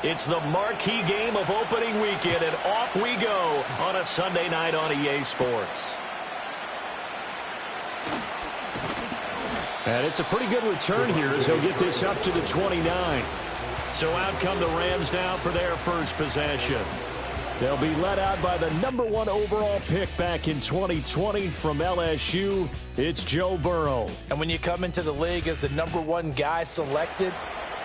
It's the marquee game of opening weekend, and off we go on a Sunday night on EA Sports. And it's a pretty good return here as he'll get this up to the 29. So out come the Rams now for their first possession. They'll be led out by the #1 overall pick back in 2020 from LSU. It's Joe Burrow. And when you come into the league as the #1 guy selected,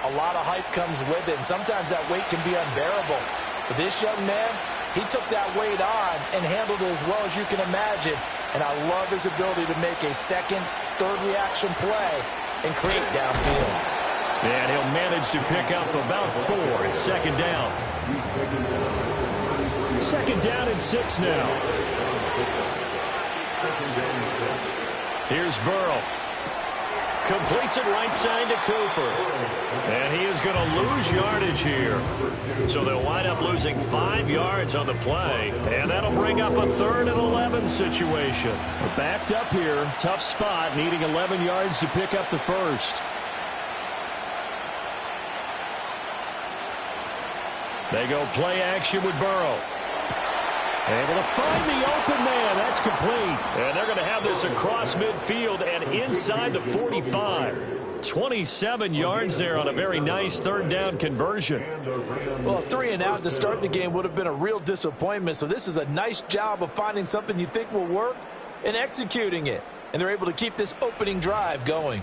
a lot of hype comes with it, and sometimes that weight can be unbearable. But this young man, he took that weight on and handled it as well as you can imagine. And I love his ability to make a second, third reaction play and create downfield. And he'll manage to pick up about 4. It's second down. Second down and 6 now. Here's Burrow. Completes it right side to Cooper. And he is going to lose yardage here. So they'll wind up losing 5 yards on the play. And that'll bring up a 3rd and 11 situation. We're backed up here. Tough spot, needing 11 yards to pick up the first. They go play action with Burrow. Able to find the open man. That's complete. And they're going to have this across midfield and inside the 45. 27 yards there on a very nice 3rd down conversion. Well, 3 and out to start the game would have been a real disappointment. So this is a nice job of finding something you think will work and executing it. And they're able to keep this opening drive going.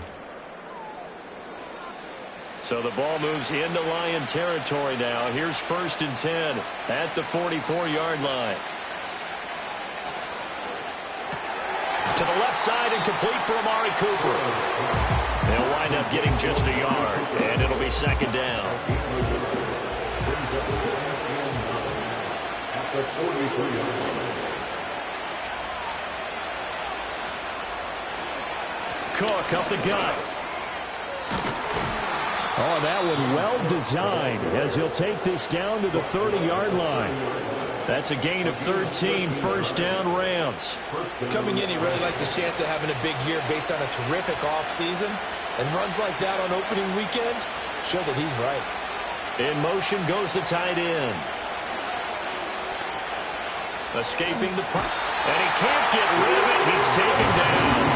So the ball moves into Lion territory now. Here's 1st and 10 at the 44-yard line. To the left side and complete for Amari Cooper. They'll wind up getting just a yard, and it'll be second down. Cook up the gut. Oh, that one well designed as he'll take this down to the 30-yard line. That's a gain of 13, 1st down Rams. Coming in, he really liked his chance of having a big year based on a terrific offseason. And runs like that on opening weekend show that he's right. In motion goes the tight end. Escaping the and he can't get rid of it. He's taken down.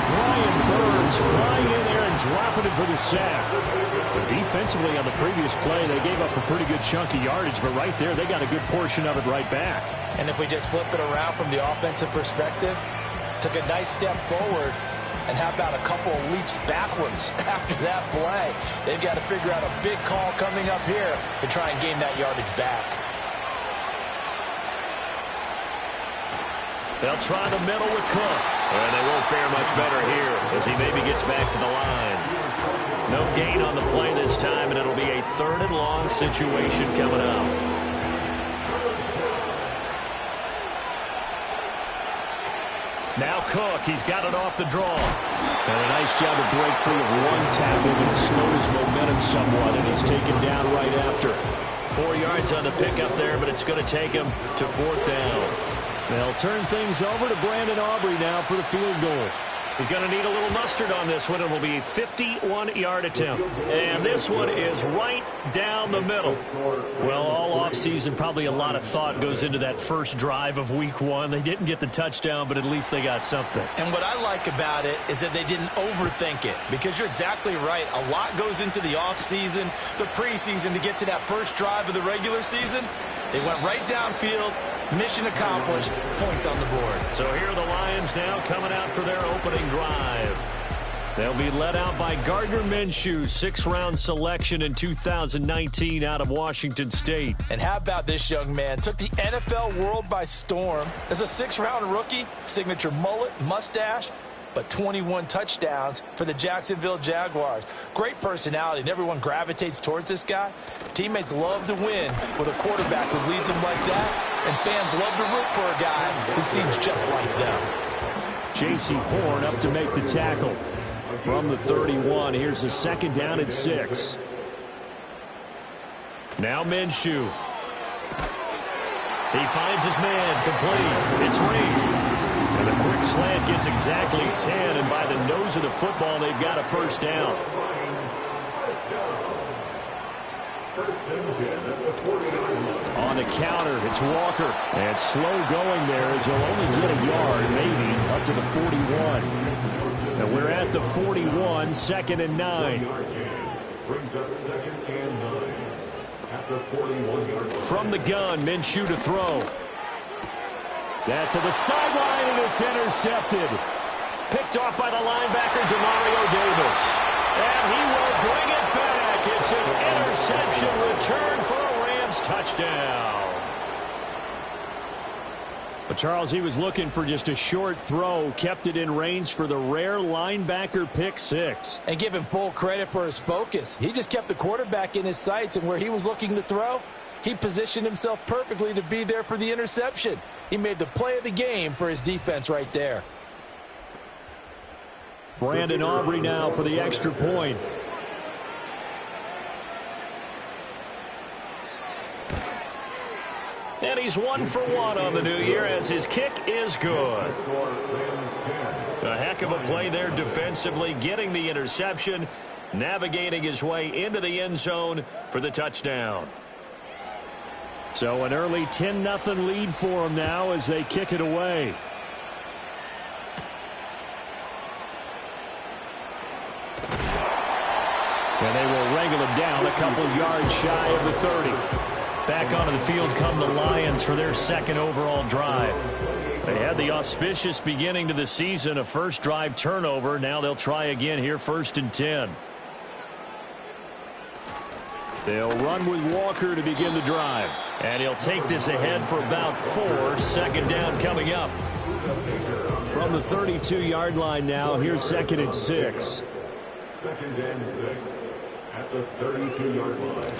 Brian Burns flying in there and dropping it for the sack. But defensively on the previous play, they gave up a pretty good chunk of yardage, but right there, they got a good portion of it right back. And if we just flip it around from the offensive perspective, took a nice step forward, and how about a couple of leaps backwards after that play? They've got to figure out a big call coming up here to try and gain that yardage back. They'll try the middle with Cook. And they won't fare much better here as he maybe gets back to the line. No gain on the play this time, and it'll be a 3rd and long situation coming up. Now Cook, he's got it off the draw. And a nice job to break free of one tackle that slowed his momentum somewhat, and he's taken down right after. 4 yards on the pickup there, but it's going to take him to 4th down. They'll turn things over to Brandon Aubrey now for the field goal. He's going to need a little mustard on this one. It will be a 51-yard attempt. And this one is right down the middle. Well, all offseason, probably a lot of thought goes into that first drive of week 1. They didn't get the touchdown, but at least they got something. And what I like about it is that they didn't overthink it, because you're exactly right. A lot goes into the offseason, the preseason to get to that first drive of the regular season. They went right downfield. Mission accomplished. Points on the board. So here are the Lions now coming out for their opening drive. They'll be led out by Gardner Minshew, 6th-round selection in 2019 out of Washington State. And how about this young man? Took the NFL world by storm. As a 6th-round rookie, signature mullet, mustache, but 21 touchdowns for the Jacksonville Jaguars. Great personality, and everyone gravitates towards this guy. Teammates love to win with a quarterback who leads them like that, and fans love to root for a guy who seems just like them. J.C. Horn up to make the tackle. From the 31, here's the 2nd down and 6. Now Minshew. He finds his man, complete. It's Reed. And the quick slant gets exactly 10, and by the nose of the football, they've got a 1st down. On the counter, it's Walker. And slow going there as he'll only get a yard, maybe, up to the 41. And we're at the 41, 2nd and 9. Brings up 2nd and 9. At the 41-yard line. From the gun, Minshew to throw. That to the sideline, and it's intercepted. Picked off by the linebacker, Demario Davis. And he will bring it back. It's an interception return for a Rams touchdown. But Charles, he was looking for just a short throw, kept it in range for the rare linebacker pick six. And give him full credit for his focus. He just kept the quarterback in his sights, and where he was looking to throw, he positioned himself perfectly to be there for the interception. He made the play of the game for his defense right there. Brandon Aubrey now for the extra point. And he's 1 for 1 on the new year as his kick is good. A heck of a play there defensively, getting the interception, navigating his way into the end zone for the touchdown. So an early 10-0 lead for him now as they kick it away. And they will wrangle him down a couple yards shy of the 30. Back onto the field come the Lions for their second overall drive. They had the auspicious beginning to the season, a first drive turnover. Now they'll try again here, 1st and 10. They'll run with Walker to begin the drive. And he'll take this ahead for about 4. 2nd down coming up. From the 32-yard line now, here's 2nd and 6. 2nd and 6 at the 32-yard line.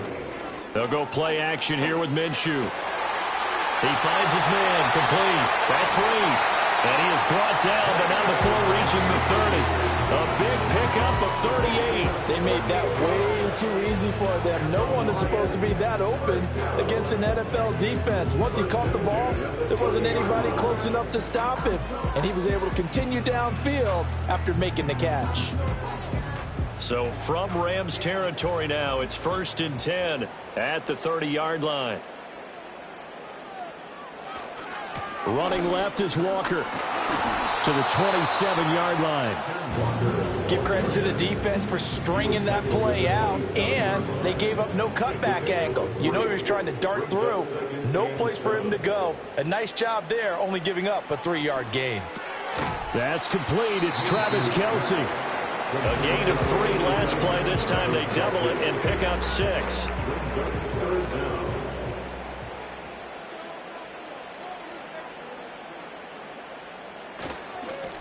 They'll go play action here with Minshew. He finds his man, complete. That's Reed. And he is brought down, but not before reaching the 30. A big pickup of 38. They made that way too easy for them. No one is supposed to be that open against an NFL defense. Once he caught the ball, there wasn't anybody close enough to stop him. And he was able to continue downfield after making the catch. So from Rams territory now, it's 1st and 10 at the 30-yard line. Running left is Walker to the 27-yard line. Give credit to the defense for stringing that play out, and they gave up no cutback angle. You know he was trying to dart through. No place for him to go. A nice job there, only giving up a 3-yard gain. That's complete. It's Travis Kelce. A gain of 3 last play. This time they double it and pick up 6.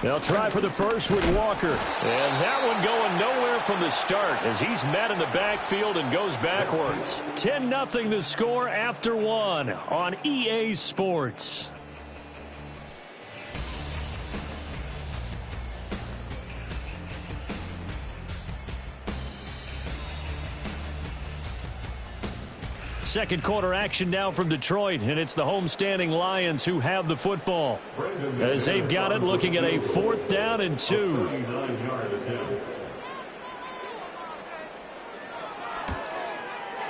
They'll try for the first with Walker. And that one going nowhere from the start as he's met in the backfield and goes backwards. 10-0 the score after 1 on EA Sports. Second quarter action now from Detroit, and it's the homestanding Lions who have the football. As they've got it, looking at a 4th down and 2.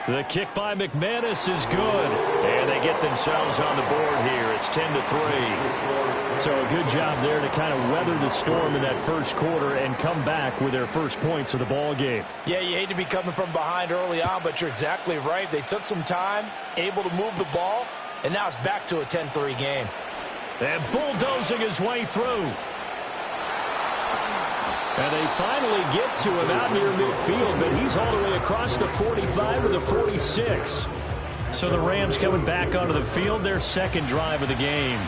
The kick by McManus is good, and they get themselves on the board here. It's 10-3. So a good job there to kind of weather the storm in that first quarter and come back with their first points of the ball game. Yeah, you hate to be coming from behind early on, but you're exactly right. They took some time, able to move the ball, and now it's back to a 10-3 game. And bulldozing his way through. And they finally get to him out near midfield, but he's all the way across the 45 to the 46. So the Rams coming back onto the field, their second drive of the game.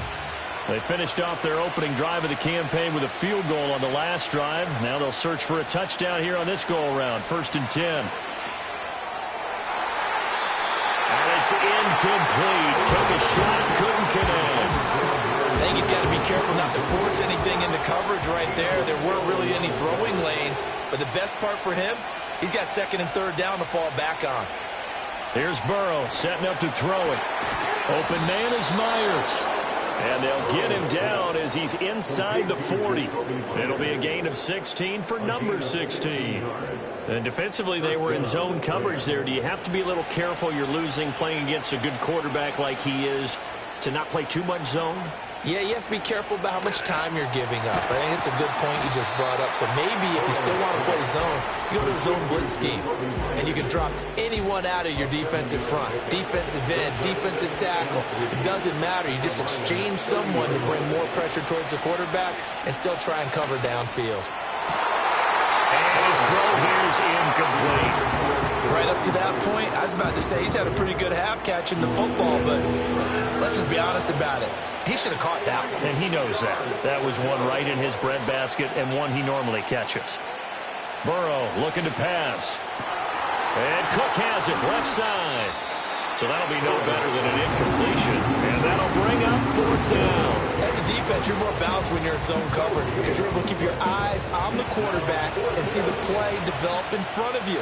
They finished off their opening drive of the campaign with a field goal on the last drive. Now they'll search for a touchdown here on this go-around. 1st and 10. And it's incomplete. Took a shot, couldn't connect. I think he's got to be careful not to force anything into coverage right there. There weren't really any throwing lanes. But the best part for him, he's got 2nd and 3rd down to fall back on. Here's Burrow setting up to throw it. Open man is Myers. And they'll get him down as he's inside the 40. It'll be a gain of 16 for number 16. And defensively, they were in zone coverage there. Do you have to be a little careful you're losing playing against a good quarterback like he is to not play too much zone? Yeah, you have to be careful about how much time you're giving up. I think it's a good point you just brought up. So maybe if you still want to play zone, you go to a zone blitz scheme. And you can drop anyone out of your defensive front. Defensive end, defensive tackle. It doesn't matter. You just exchange someone to bring more pressure towards the quarterback and still try and cover downfield. And his throw here is incomplete. Right up to that point, I was about to say he's had a pretty good half catching the football, but let's just be honest about it. He should have caught that one. And he knows that. That was one right in his breadbasket and one he normally catches. Burrow looking to pass. And Cook has it left side. So that'll be no better than an incompletion. And that'll bring up 4th down. As a defense, you're more balanced when you're in zone coverage because you're able to keep your eyes on the quarterback and see the play develop in front of you.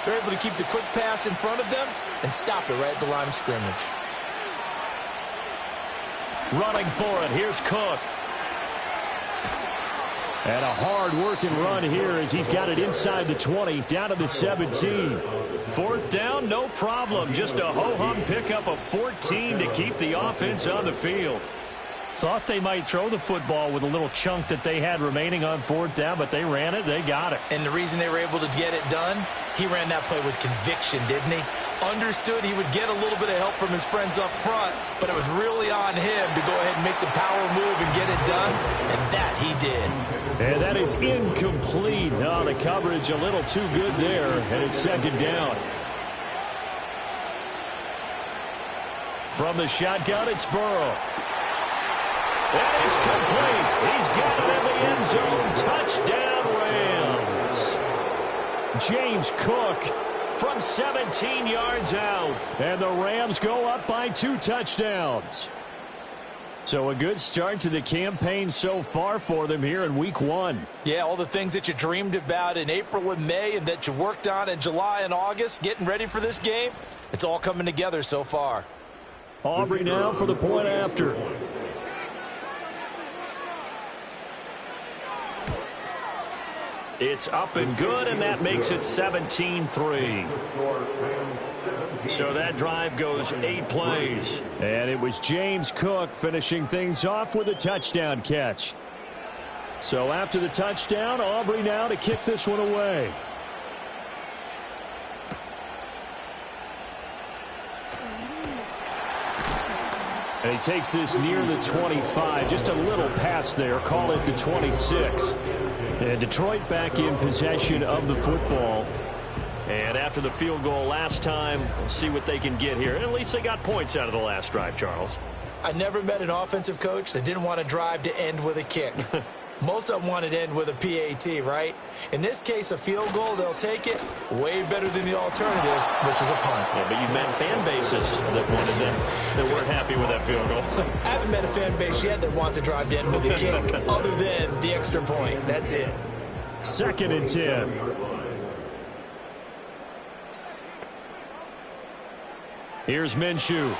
You're able to keep the quick pass in front of them and stop it right at the line of scrimmage. Running for it. Here's Cook. And a hard-working run here as he's got it inside the 20, down to the 17. 4th down, no problem. Just a ho-hum pickup of 14 to keep the offense on the field. Thought they might throw the football with a little chunk that they had remaining on 4th down, but they ran it, they got it. And the reason they were able to get it done, he ran that play with conviction, didn't he? Understood he would get a little bit of help from his friends up front, but it was really on him to go ahead and make the power move and get it done, and that he did. And that is incomplete. Oh, the coverage a little too good there, and it's 2nd down. From the shotgun, it's Burrow. That is complete. He's got it in the end zone. Touchdown, Rams. James Cook from 17 yards out. And the Rams go up by 2 touchdowns. So a good start to the campaign so far for them here in week 1. Yeah, all the things that you dreamed about in April and May and that you worked on in July and August, getting ready for this game, it's all coming together so far. Aubrey now for the point after. It's up and good, and that makes it 17-3. So that drive goes 8 plays. And it was James Cook finishing things off with a touchdown catch. So after the touchdown, Aubrey now to kick this one away. And he takes this near the 25. Just a little pass there. Call it the 26. And Detroit back in possession of the football. And after the field goal last time, we'll see what they can get here. At least they got points out of the last drive, Charles. I never met an offensive coach that didn't want to drive to end with a kick. Most of them wanted to end with a PAT, right? In this case, a field goal, they'll take it way better than the alternative, which is a punt. Yeah, but you've met fan bases that wanted that weren't happy with that field goal. I haven't met a fan base yet that wants to drive to end with a kick, other than the extra point. That's it. 2nd and 10. Here's Minshew.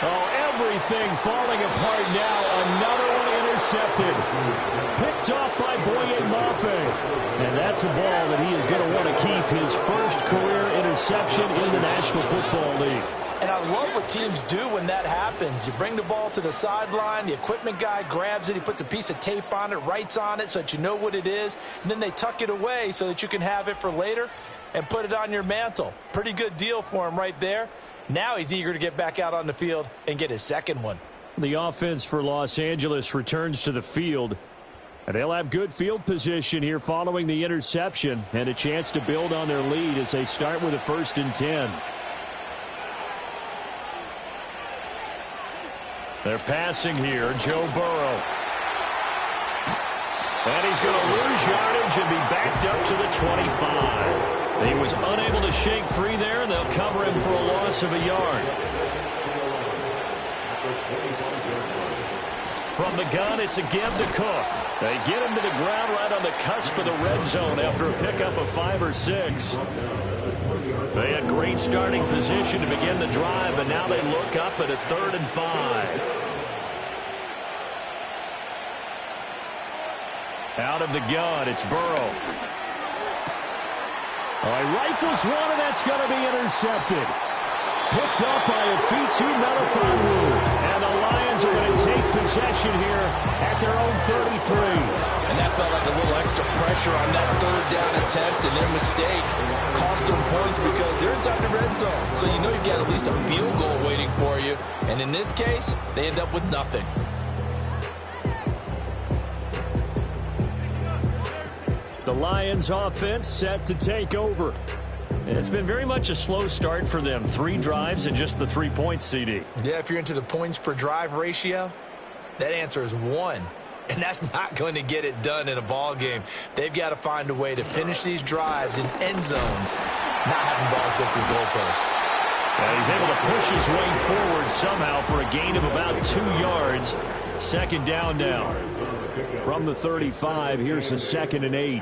Oh, everything falling apart now. Another one intercepted. Picked off by Boye Mafe. And that's a ball that he is going to want to keep, his first career interception in the National Football League. And I love what teams do when that happens. You bring the ball to the sideline, the equipment guy grabs it, he puts a piece of tape on it, writes on it so that you know what it is, and then they tuck it away so that you can have it for later and put it on your mantle. Pretty good deal for him right there. Now he's eager to get back out on the field and get his second one. The offense for Los Angeles returns to the field. And they'll have good field position here following the interception and a chance to build on their lead as they start with a 1st and 10. They're passing here. Joe Burrow. And he's going to lose yardage and be backed up to the 25. He was unable to shake free there, and they'll cover him for a loss of a yard. From the gun, it's a give to Cook. They get him to the ground right on the cusp of the red zone after a pickup of 5 or 6. They had great starting position to begin the drive, but now they look up at a 3rd and 5. Out of the gun, it's Burrow. All right, rifles one, and that's going to be intercepted. Picked up by Afitu Melifonwu. And the Lions are going to take possession here at their own 33. And that felt like a little extra pressure on that third down attempt, and their mistake cost them points because they're inside the red zone. So you know you've got at least a field goal waiting for you. And in this case, they end up with nothing. The Lions offense set to take over. It's been very much a slow start for them. 3 drives and just the 3 points, CD. Yeah, if you're into the points per drive ratio, that answer is 1. And that's not going to get it done in a ball game. They've got to find a way to finish these drives in end zones, not having balls go through goalposts. He's able to push his way forward somehow for a gain of about 2 yards. Second down now. From the 35, here's a 2nd and 8.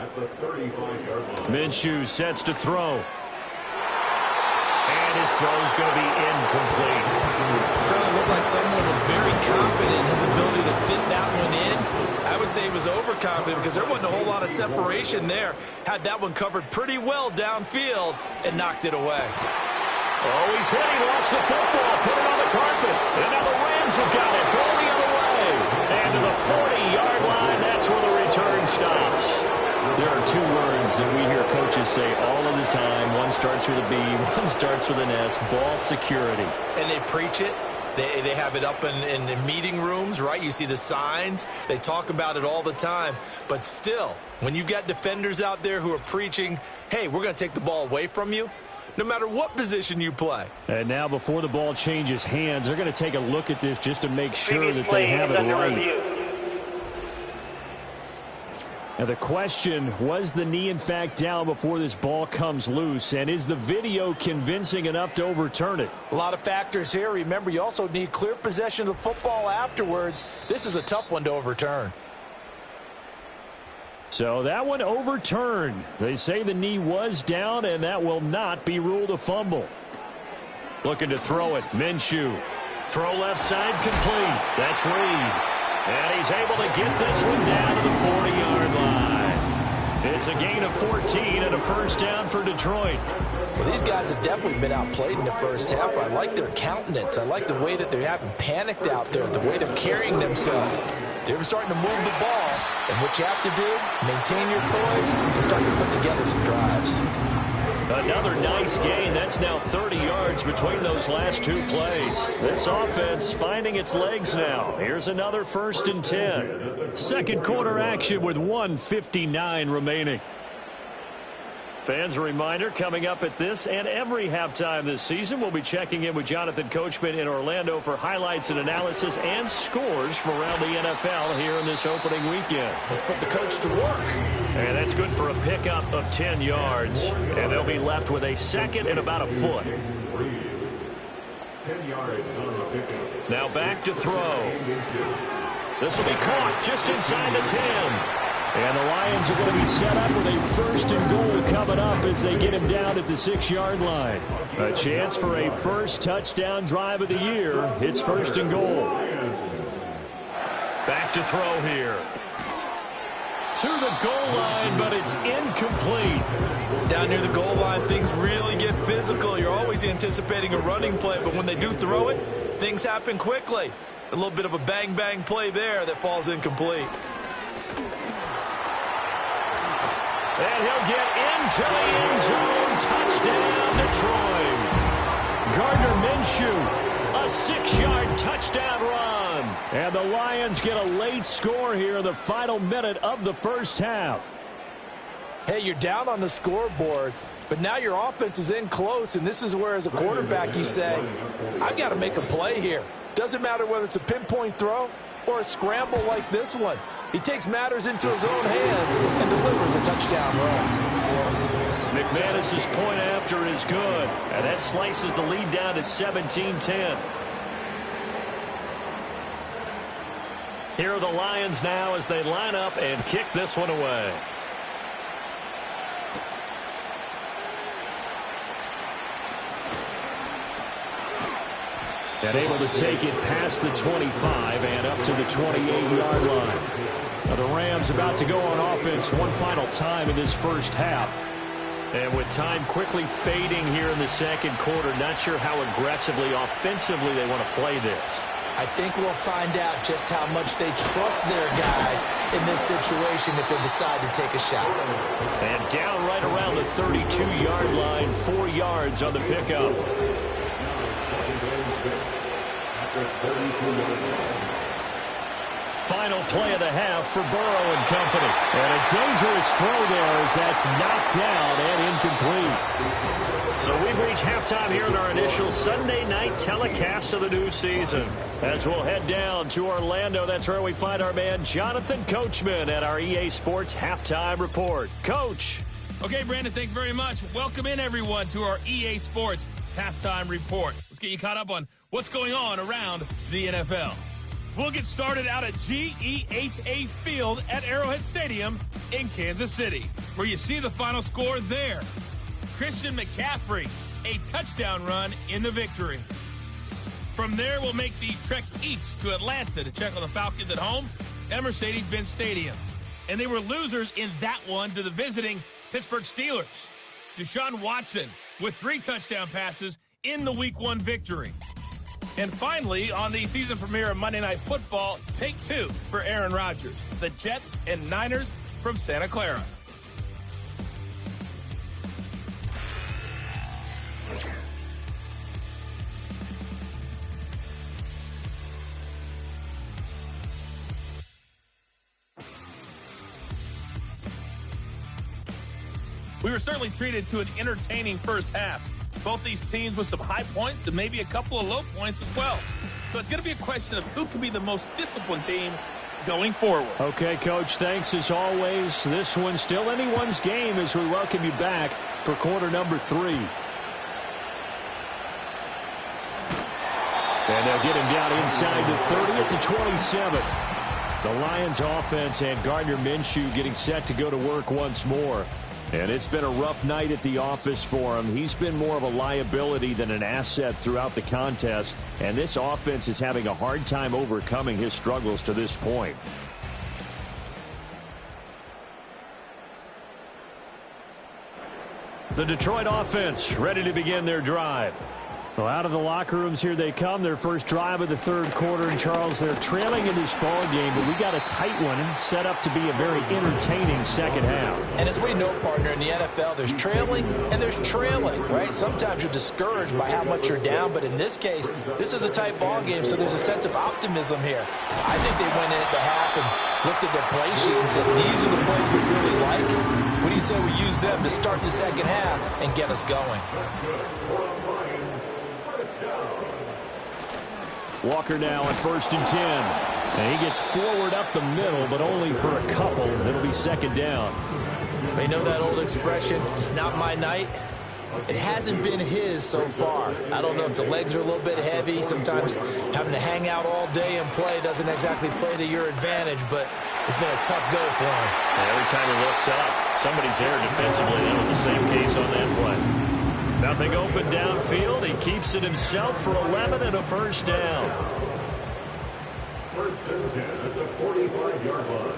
Minshew sets to throw. And his throw is going to be incomplete. Certainly looked like someone was very confident in his ability to fit that one in. I would say he was overconfident because there wasn't a whole lot of separation there. Had that one covered pretty well downfield and knocked it away. Oh, he's hit. He lost the football. Put it on the carpet. And now the Rams have got it. Throw the other way. And to the 40-yard line, that's where the return stops. There are 2 words that we hear coaches say all of the time. One starts with a B, one starts with an S, ball security. And they preach it. They have it up in meeting rooms, right? You see the signs. They talk about it all the time. But still, when you've got defenders out there who are preaching, hey, we're going to take the ball away from you, no matter what position you play. And now before the ball changes hands, they're going to take a look at this just to make sure that they have it right. Now the question, was the knee in fact down before this ball comes loose? And is the video convincing enough to overturn it? A lot of factors here. Remember, you also need clear possession of the football afterwards. This is a tough one to overturn. So that one overturned. They say the knee was down, and that will not be ruled a fumble. Looking to throw it. Minshew. Throw left side complete. That's Reed. And he's able to get this one down to the 40-yard line. It's a gain of 14 and a first down for Detroit. Well, these guys have definitely been outplayed in the first half. I like their countenance. I like the way that they haven't panicked out there, the way they're carrying themselves. They're starting to move the ball, and what you have to do, maintain your poise and start to put together some drives. Another nice gain. That's now 30 yards between those last 2 plays. This offense finding its legs now. Here's another 1st and 10. Second quarter action with 1:59 remaining. Fans, a reminder, coming up at this and every halftime this season, we'll be checking in with Jonathan Coachman in Orlando for highlights and analysis and scores from around the NFL here in this opening weekend. Let's put the coach to work. And that's good for a pickup of 10 yards. And they'll be left with a 2nd and about a foot. 10 yards on the pickup. Now back to throw. This will be caught just inside the 10. And the Lions are going to be set up with a 1st and goal coming up as they get him down at the 6-yard line. A chance for a first touchdown drive of the year. It's 1st and goal. Back to throw here. To the goal line, but it's incomplete. Down near the goal line, things really get physical. You're always anticipating a running play, but when they do throw it, things happen quickly. A little bit of a bang-bang play there that falls incomplete. And he'll get into the end zone. Touchdown, Detroit. Gardner Minshew, a 6-yard touchdown run. And the Lions get a late score here in the final minute of the first half. Hey, you're down on the scoreboard, but now your offense is in close, and this is where, as a quarterback, you say, I've got to make a play here. Doesn't matter whether it's a pinpoint throw or a scramble like this one. He takes matters into his own hands and delivers a touchdown run. McManus's point after is good, and that slices the lead down to 17-10. Here are the Lions now as they line up and kick this one away. And able to take it past the 25 and up to the 28-yard line. Now the Rams about to go on offense one final time in this first half. And with time quickly fading here in the second quarter, not sure how aggressively, offensively they want to play this. I think we'll find out just how much they trust their guys in this situation if they decide to take a shot. And down right around the 32-yard line, 4 yards on the pickup. Final play of the half for Burrow and company. And a dangerous throw there as that's knocked down and incomplete. So we've reached halftime here in our initial Sunday night telecast of the new season. As we'll head down to Orlando, that's where we find our man Jonathan Coachman at our EA Sports Halftime Report. Coach. Okay, Brandon, thanks very much. Welcome in, everyone, to our EA Sports Halftime Report. Let's get you caught up on what's going on around the NFL. We'll get started out at GEHA Field at Arrowhead Stadium in Kansas City, where you see the final score there. Christian McCaffrey, a touchdown run in the victory. From there, we'll make the trek east to Atlanta to check on the Falcons at home at Mercedes-Benz Stadium. And they were losers in that one to the visiting Pittsburgh Steelers. Deshaun Watson with 3 touchdown passes in the Week 1 victory. And finally, on the season premiere of Monday Night Football, take 2 for Aaron Rodgers, the Jets and Niners from Santa Clara. We were certainly treated to an entertaining first half. Both these teams with some high points and maybe a couple of low points as well. So it's going to be a question of who can be the most disciplined team going forward. Okay, Coach, thanks as always. This one's still anyone's game as we welcome you back for quarter number 3. And they'll get him down inside the 30 at the 27. The Lions offense and Gardner Minshew getting set to go to work once more. And it's been a rough night at the office for him. He's been more of a liability than an asset throughout the contest. And this offense is having a hard time overcoming his struggles to this point. The Detroit offense ready to begin their drive. Well, out of the locker rooms here they come. Their first drive of the third quarter. And, Charles, they're trailing in this ball game, but we got a tight one set up to be a very entertaining second half. And as we know, partner, in the NFL, there's trailing and there's trailing, right? Sometimes you're discouraged by how much you're down, but in this case, this is a tight ball game, so there's a sense of optimism here. I think they went in at the half and looked at their play sheet and said, these are the plays we really like. What do you say we use them to start the second half and get us going? Walker now at 1st and 10. And he gets forward up the middle, but only for a couple. It'll be second down. They know that old expression, it's not my night. It hasn't been his so far. I don't know if the legs are a little bit heavy. Sometimes having to hang out all day and play doesn't exactly play to your advantage, but it's been a tough go for him. And every time he looks up, somebody's there defensively. That was the same case on that play. Nothing open downfield. He keeps it himself for 11 and a first down. 1st and 10 at the 45-yard line.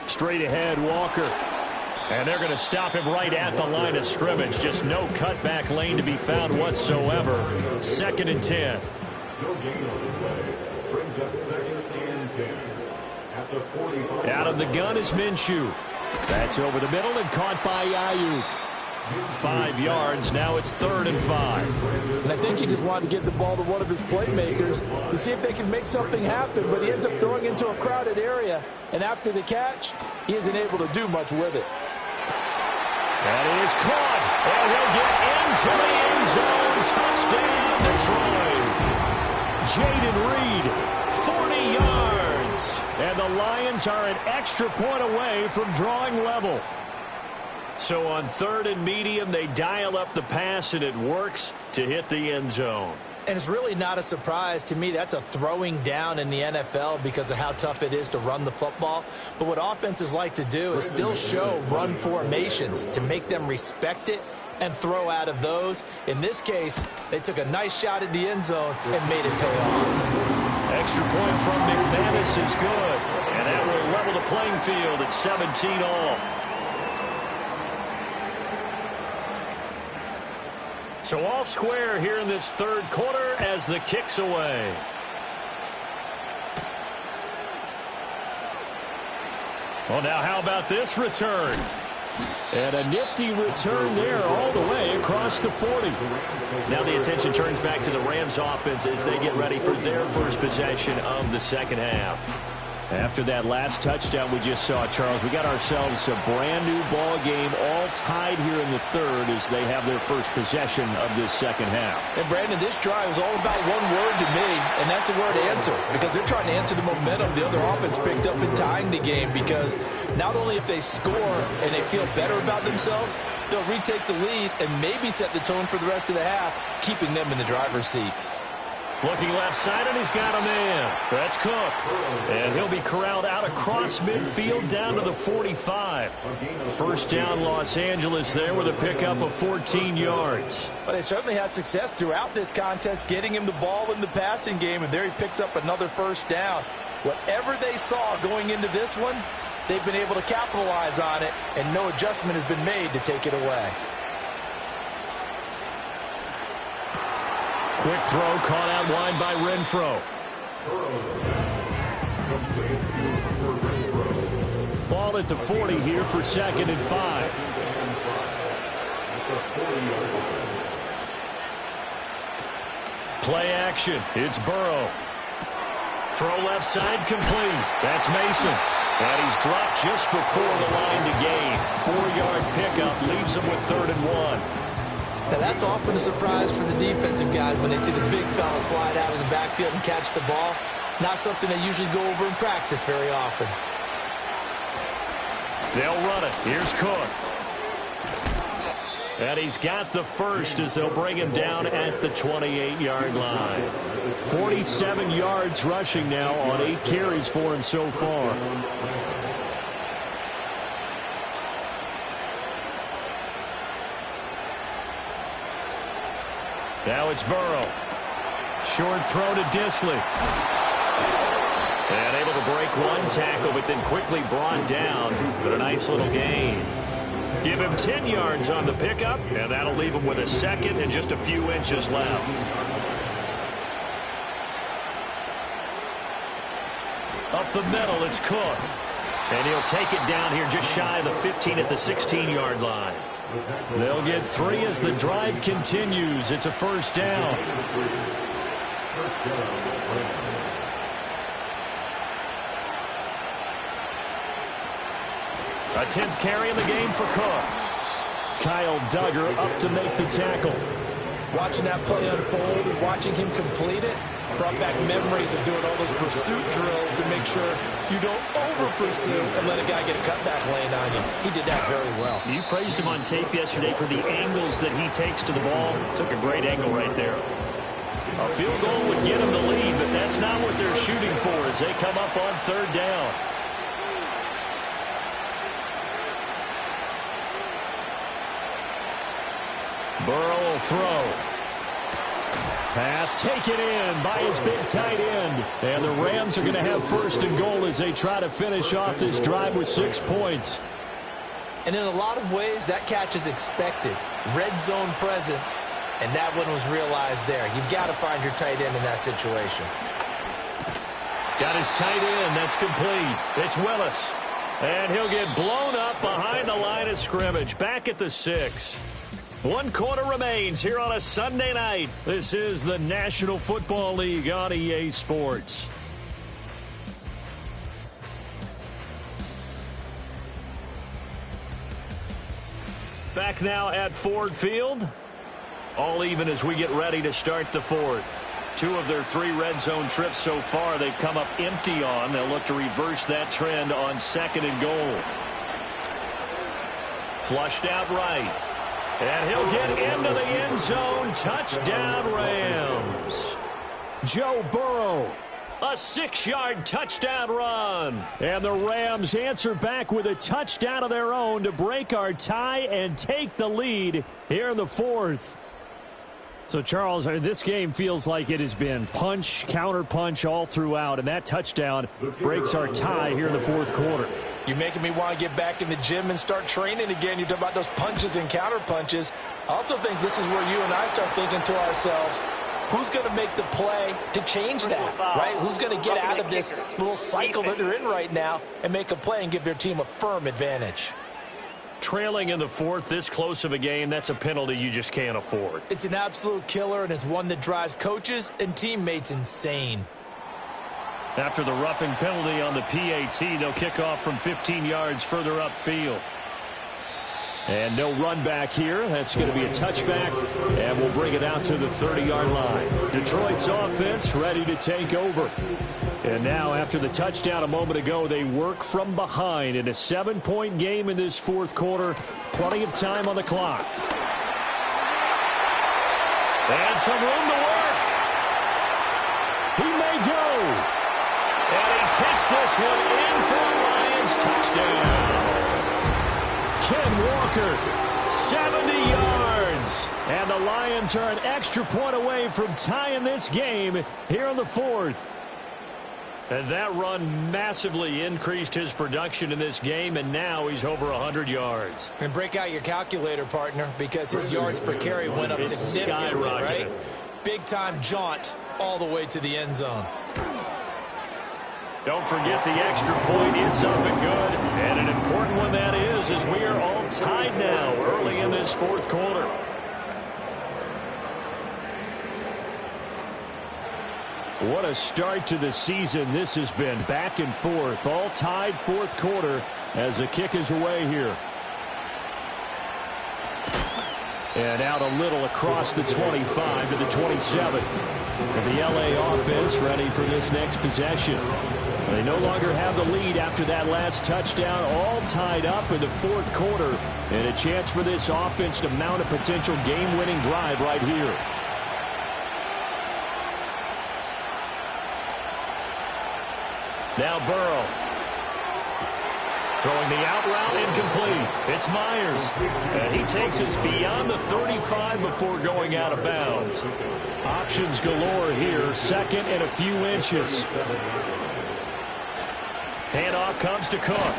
Straight ahead, Walker. And they're going to stop him right at the line of scrimmage. Just no cutback lane to be found whatsoever. 2nd and 10. No gain on the play. Brings up 2nd and 10 at the 45. Out of the gun is Minshew. That's over the middle and caught by Ayuk. 5 yards. Now it's 3rd and 5. And I think he just wanted to get the ball to one of his playmakers to see if they can make something happen, but he ends up throwing into a crowded area, and after the catch, he isn't able to do much with it. That is caught, and he'll get into the end zone. Touchdown, Detroit. Jaden Reed, 40 yards. And the Lions are an extra point away from drawing level. So on 3rd and medium, they dial up the pass, and it works to hit the end zone. And it's really not a surprise to me. That's a throwing down in the NFL because of how tough it is to run the football. But what offenses like to do is still show run formations to make them respect it and throw out of those. In this case, they took a nice shot at the end zone and made it pay off. Extra point from McManus is good. And that will level the playing field at 17 all. So all square here in this third quarter as the kick's away. Well, now how about this return? And a nifty return there all the way across the 40. Now the attention turns back to the Rams offense as they get ready for their first possession of the second half. After that last touchdown we just saw, Charles, we got ourselves a brand new ball game, all tied here in the third as they have their first possession of this second half. And Brandon, this drive is all about one word to me, and that's the word answer, because they're trying to answer the momentum the other offense picked up in tying the game, because not only if they score and they feel better about themselves, they'll retake the lead and maybe set the tone for the rest of the half, keeping them in the driver's seat. Looking left side, and he's got a man. That's Cook. And he'll be corralled out across midfield down to the 45. First down, Los Angeles there with a pickup of 14 yards. But they certainly had success throughout this contest, getting him the ball in the passing game, and there he picks up another first down. Whatever they saw going into this one, they've been able to capitalize on it, and no adjustment has been made to take it away. Quick throw caught out wide by Renfro. Ball at the 40 here for 2nd and 5. Play action. It's Burrow. Throw left side complete. That's Mason. And he's dropped just before the line to gain. 4-yard pickup leaves him with 3rd and 1. Now that's often a surprise for the defensive guys when they see the big fella slide out of the backfield and catch the ball. Not something they usually go over in practice very often. They'll run it. Here's Cook. And he's got the first as they'll bring him down at the 28-yard line. 47 yards rushing now on 8 carries for him so far. Now it's Burrow. Short throw to Disley. And able to break one tackle, but then quickly brought down. But a nice little gain. Give him 10 yards on the pickup, and that'll leave him with a 2nd and just a few inches left. Up the middle, it's Cook. And he'll take it down here just shy of the 15 at the 16-yard line. They'll get 3 as the drive continues. It's a first down. A 10th carry in the game for Cook. Kyle Duggar up to make the tackle. Watching that play unfold and watching him complete it brought back memories of doing all those pursuit drills to make sure you don't over-pursue and let a guy get a cutback lane on you. He did that very well. You praised him on tape yesterday for the angles that he takes to the ball. Took a great angle right there. A field goal would get him the lead, but that's not what they're shooting for as they come up on 3rd down. Burrow will throw. Pass taken in by his big tight end. And the Rams are going to have 1st and goal as they try to finish off this drive with 6 points. And in a lot of ways, that catch is expected. Red zone presence, and that one was realized there. You've got to find your tight end in that situation. Got his tight end. That's complete. It's Willis. And he'll get blown up behind the line of scrimmage. Back at the 6. 1 quarter remains here on a Sunday night. This is the National Football League on EA Sports. Back now at Ford Field. All even as we get ready to start the 4th. 2 of their 3 red zone trips so far they've come up empty on. They'll look to reverse that trend on 2nd and goal. Flushed out right. And he'll get into the end zone. Touchdown, Rams. Joe Burrow. A 6-yard touchdown run. And the Rams answer back with a touchdown of their own to break our tie and take the lead here in the 4th. So, Charles, this game feels like it has been punch, counter punch all throughout, and that touchdown breaks our tie here in the fourth quarter. You're making me want to get back in the gym and start training again. You talk about those punches and counter punches. I also think this is where you and I start thinking to ourselves, who's going to make the play to change that, right? Who's going to get out of this little cycle that they're in right now and make a play and give their team a firm advantage? Trailing in the fourth, this close of a game, that's a penalty you just can't afford. It's an absolute killer, and it's one that drives coaches and teammates insane. After the roughing penalty on the PAT, they'll kick off from 15 yards further upfield. And no run back here. That's going to be a touchback, and we'll bring it out to the 30-yard line. Detroit's offense ready to take over. And now, after the touchdown a moment ago, they work from behind in a 7-point game in this fourth quarter. Plenty of time on the clock. And some room to work. He may go. And he takes this one in for a Lions touchdown. Ken Walker, 70 yards. And the Lions are an extra point away from tying this game here in the fourth. And that run massively increased his production in this game, and now he's over 100 yards. And break out your calculator, partner, because his yards per carry went up significantly, right? Big-time jaunt all the way to the end zone. Don't forget the extra point. It's up and good. And an important one that is, as we are all tied now early in this fourth quarter. What a start to the season this has been. Back and forth, all tied fourth quarter as the kick is away here. And out a little across the 25 to the 27. And the LA offense ready for this next possession. They no longer have the lead after that last touchdown, all tied up in the fourth quarter. And a chance for this offense to mount a potential game-winning drive right here. Now Burrow. Throwing the out route incomplete. It's Myers. And he takes us beyond the 35 before going out of bounds. Options galore here. Second and a few inches. Handoff comes to Cook.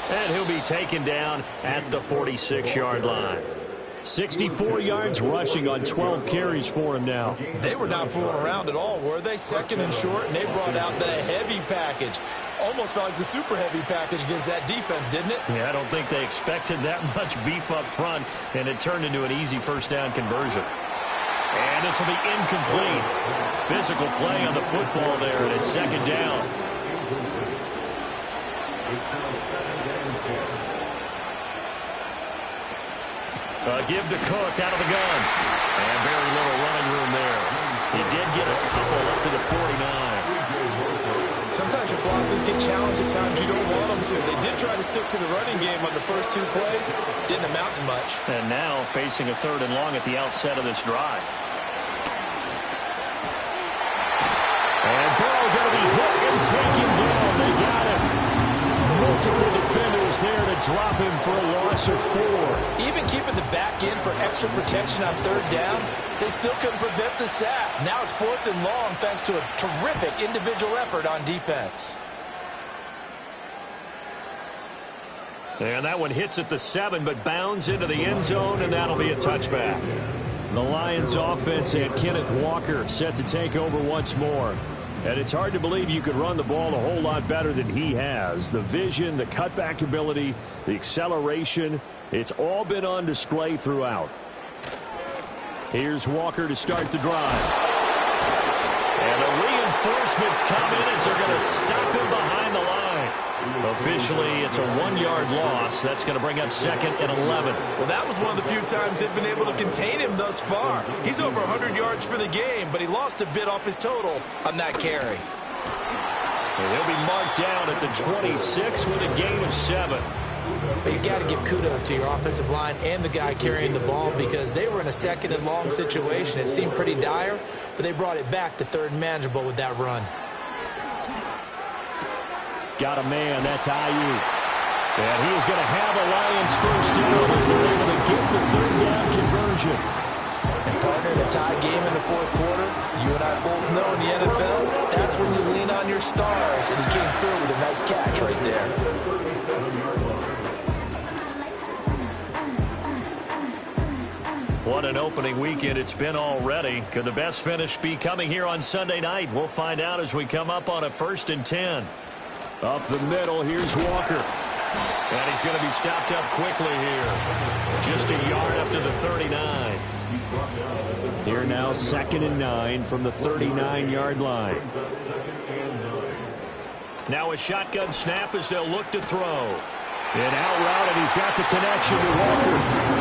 And he'll be taken down at the 46-yard line. 64 yards rushing on 12 carries for him now. They were not fooling around at all, were they? Second and short, and they brought out the heavy package. Almost felt like the super heavy package against that defense, didn't it? Yeah, I don't think they expected that much beef up front, and it turned into an easy first down conversion. And this will be incomplete. Physical play on the football there, and it's second down. Give to Cook out of the gun. And very little running room there. He did get a couple up to the 49. Sometimes your philosophies get challenged at times you don't want them to. They did try to stick to the running game on the first two plays. Didn't amount to much. And now facing a third and long at the outset of this drive. And Burrow going to be hit and taken down. They got him. Multiple defenders there to drop him for a loss of 4. Even keeping the back in for extra protection on third down, they still couldn't prevent the sack. Now it's fourth and long thanks to a terrific individual effort on defense. And that one hits at the 7, but bounds into the end zone, and that'll be a touchback. The Lions offense and Kenneth Walker set to take over once more. And it's hard to believe you could run the ball a whole lot better than he has. The vision, the cutback ability, the acceleration, it's all been on display throughout. Here's Walker to start the drive. And the reinforcements come in as they're going to stop him behind the line. Officially, it's a 1-yard loss. That's going to bring up second and 11. Well, that was one of the few times they've been able to contain him thus far. He's over 100 yards for the game, but he lost a bit off his total on that carry. And he'll be marked down at the 26 with a gain of 7. But you got to give kudos to your offensive line and the guy carrying the ball because they were in a second and long situation. It seemed pretty dire, but they brought it back to third and manageable with that run. Got a man, that's Ayuk. And he is going to have a Lions first down as they're able to get the third down conversion. partner, in a tie game in the fourth quarter, you and I both know in the NFL, that's when you lean on your stars, and he came through with a nice catch right there. What an opening weekend it's been already. Could the best finish be coming here on Sunday night? We'll find out as we come up on a 1st and 10. Up the middle, here's Walker. And he's going to be stopped up quickly here. Just a yard up to the 39. Here now, 2nd and 9 from the 39-yard line. Now a shotgun snap as they'll look to throw. And out route, and he's got the connection to Walker.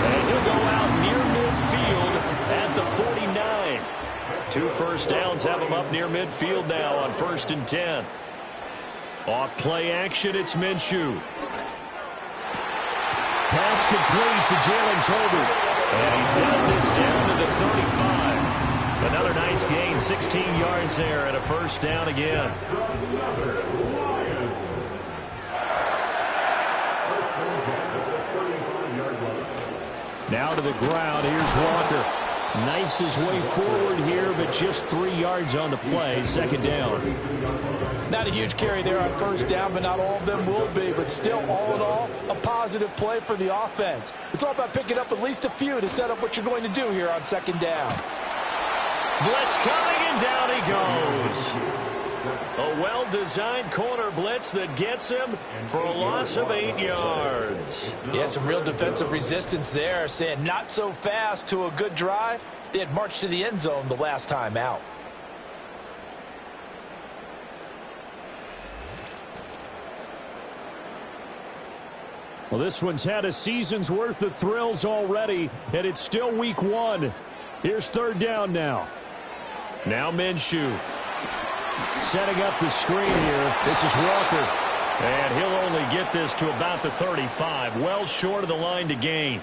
And he'll go out near midfield at the 49. 2 first downs have him up near midfield now on 1st and 10. Off play action, it's Minshew. Pass complete to Jalen Tolbert. And he's got this down to the 35. Another nice gain, 16 yards there, and a 1st down again. Now to the ground, here's Walker. Knifes his way forward here, but just 3 yards on the play, 2nd down. Not a huge carry there on 1st down, but not all of them will be. But still, all in all, a positive play for the offense. It's all about picking up at least a few to set up what you're going to do here on 2nd down. Blitz coming, and down he goes. A well-designed corner blitz that gets him for a loss of 8 yards. Yeah, some real defensive resistance there, saying not so fast to a good drive. They had marched to the end zone the last time out. Well, this one's had a season's worth of thrills already, and it's still week 1. Here's 3rd down now. Now Minshew. Setting up the screen here. This is Walker. And he'll only get this to about the 35. Well short of the line to gain.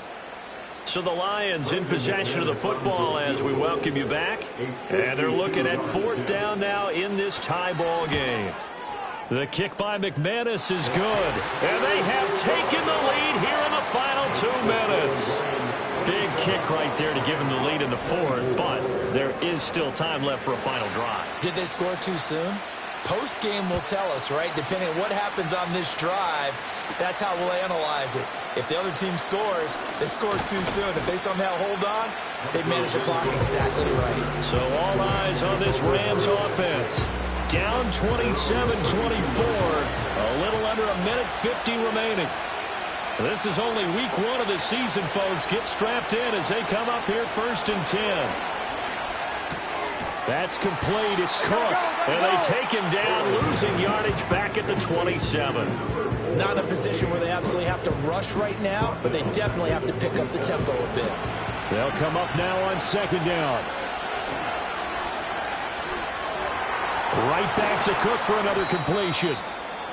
So the Lions in possession of the football as we welcome you back. And they're looking at 4th down now in this tie ball game. The kick by McManus is good. And they have taken the lead here in the final 2 minutes. Big kick right there to give them the lead in the 4th, but there is still time left for a final drive. Did they score too soon? Post-game will tell us, right? Depending on what happens on this drive, that's how we'll analyze it. If the other team scores, they scored too soon. If they somehow hold on, they manage the clock exactly right. So all eyes on this Rams offense. Down 27-24, a little under a minute 50 remaining. This is only week 1 of the season, folks. Get strapped in as they come up here 1st and 10. That's complete. It's Cook. And they take him down, losing yardage back at the 27. Not in a position where they absolutely have to rush right now, but they definitely have to pick up the tempo a bit. They'll come up now on 2nd down. Right back to Cook for another completion.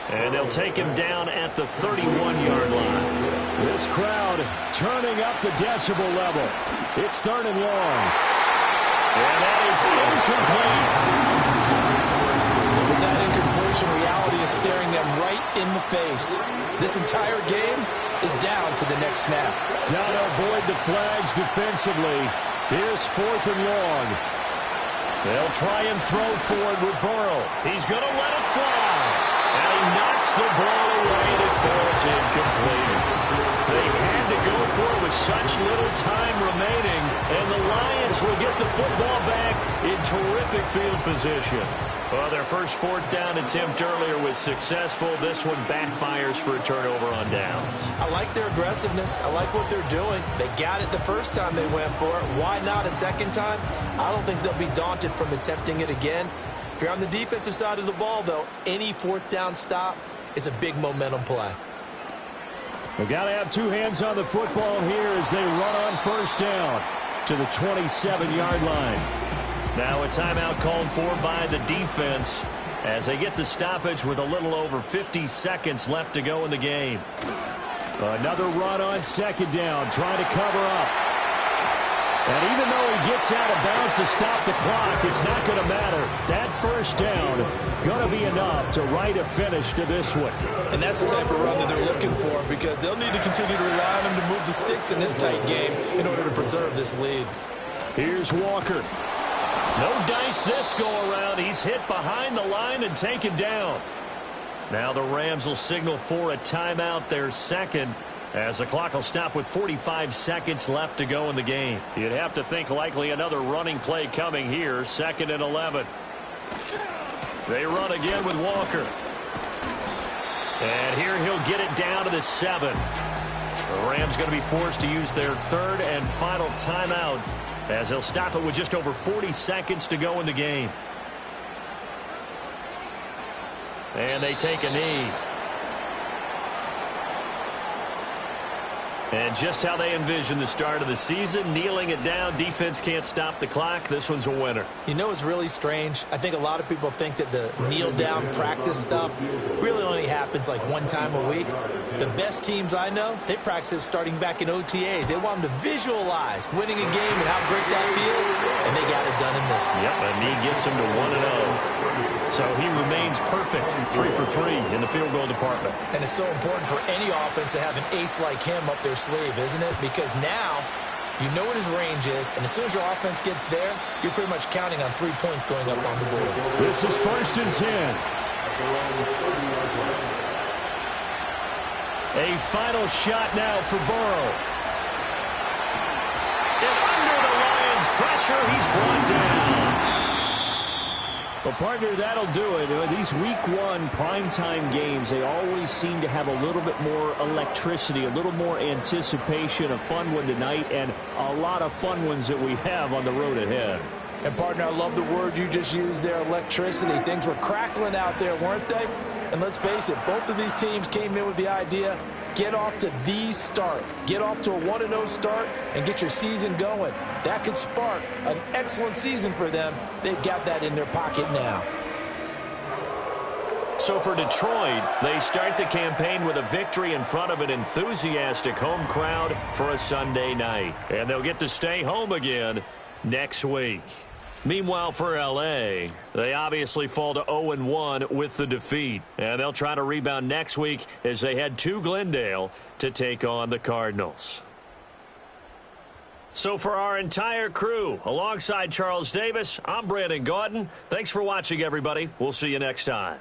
And they'll take him down at the 31-yard line. This crowd turning up the decibel level. It's 3rd and long. And that is incomplete. With that incompletion, reality is staring them right in the face. This entire game is down to the next snap. Gotta avoid the flags defensively. Here's 4th and long. They'll try and throw forward with Burrow. He's going to let it fly. And he knocks the ball away and it falls incomplete. They had to go for it with such little time remaining, and the Lions will get the football back in terrific field position. Well, their first 4th down attempt earlier was successful. This one backfires for a turnover on downs. I like their aggressiveness. I like what they're doing. They got it the first time they went for it. Why not a second time? I don't think they'll be daunted from attempting it again. If you're on the defensive side of the ball, though, any 4th down stop is a big momentum play. We've got to have 2 hands on the football here as they run on 1st down to the 27-yard line. Now a timeout called for by the defense as they get the stoppage with a little over 50 seconds left to go in the game. Another run on 2nd down, trying to cover up. And even though he gets out of bounds to stop the clock, it's not going to matter. That 1st down going to be enough to write a finish to this one. And that's the type of run that they're looking for, because they'll need to continue to rely on him to move the sticks in this tight game in order to preserve this lead. Here's Walker. No dice this go-around. He's hit behind the line and taken down. Now the Rams will signal for a timeout, their second, as the clock will stop with 45 seconds left to go in the game. You'd have to think likely another running play coming here, 2nd and 11. They run again with Walker. And here he'll get it down to the 7. The Rams going to be forced to use their 3rd and final timeout as they'll stop it with just over 40 seconds to go in the game. And they take a knee. And just how they envision the start of the season, kneeling it down. Defense can't stop the clock. This one's a winner. You know, it's really strange. I think a lot of people think that the kneel-down practice stuff really only happens like one time a week. The best teams I know, they practice starting back in OTAs. They want them to visualize winning a game and how great that feels, and they got it done in this one. Yep, a knee gets him to 1-0. So he remains perfect, 3 for 3 in the field goal department. And it's so important for any offense to have an ace like him up their sleeve, isn't it? Because now you know what his range is, and as soon as your offense gets there, you're pretty much counting on 3 points going up on the board. This is 1st and 10. A final shot now for Burrow. And under the Lions' pressure, he's brought down. Well, partner, that'll do it. These week 1 primetime games, they always seem to have a little bit more electricity, a little more anticipation. A fun one tonight, and a lot of fun ones that we have on the road ahead. And, partner, I love the word you just used there, electricity. Things were crackling out there, weren't they? And let's face it, both of these teams came in with the idea, get off to the start. Get off to a 1-0 start and get your season going. That could spark an excellent season for them. They've got that in their pocket now. So for Detroit, they start the campaign with a victory in front of an enthusiastic home crowd for a Sunday night. And they'll get to stay home again next week. Meanwhile, for L.A., they obviously fall to 0-1 with the defeat. And they'll try to rebound next week as they head to Glendale to take on the Cardinals. So for our entire crew, alongside Charles Davis, I'm Brandon Gaudin. Thanks for watching, everybody. We'll see you next time.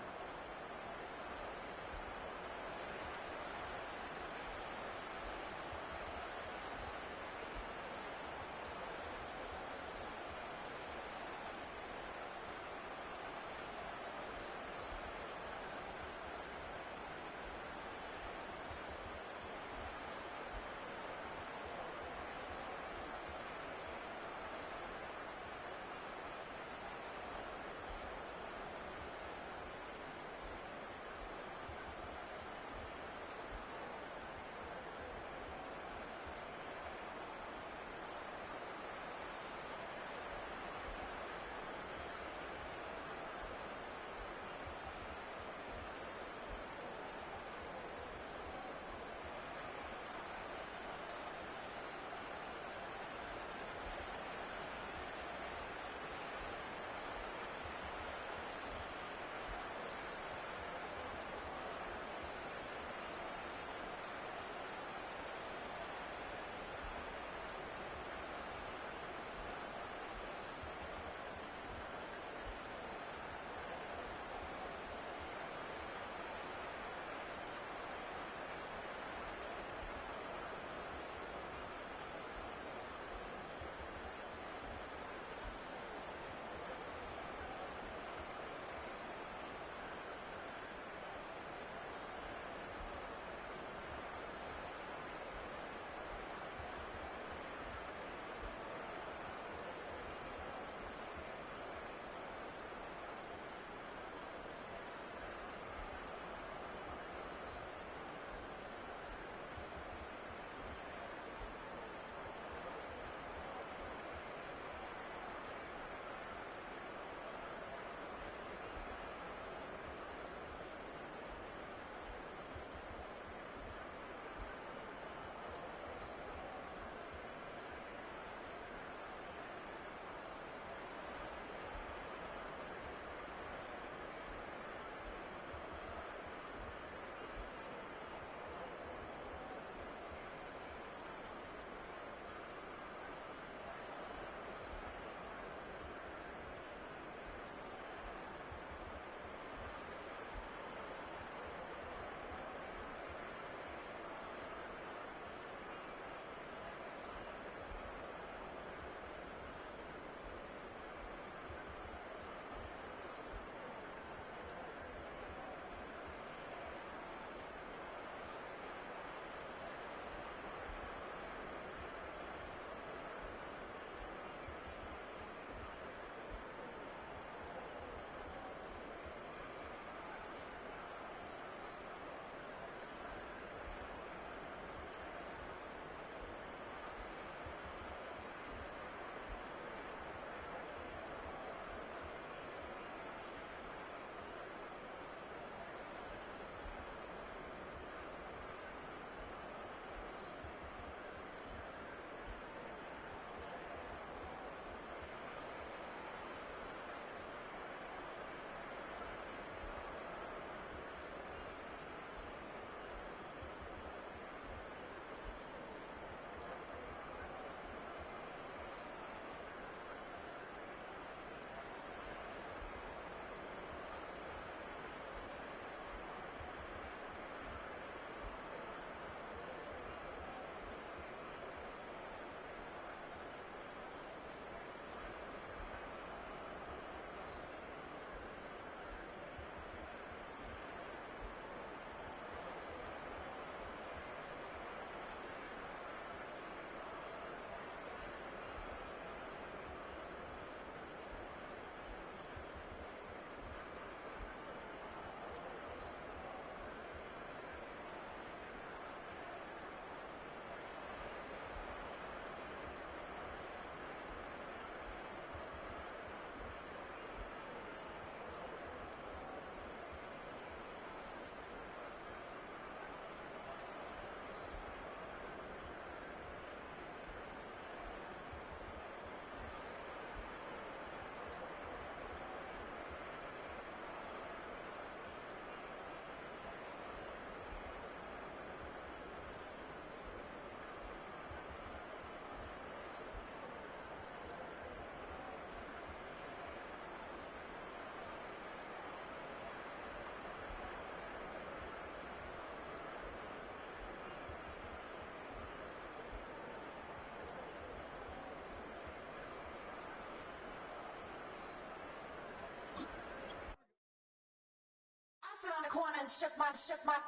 the corner and shook my,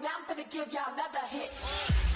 now I'm finna give y'all another hit.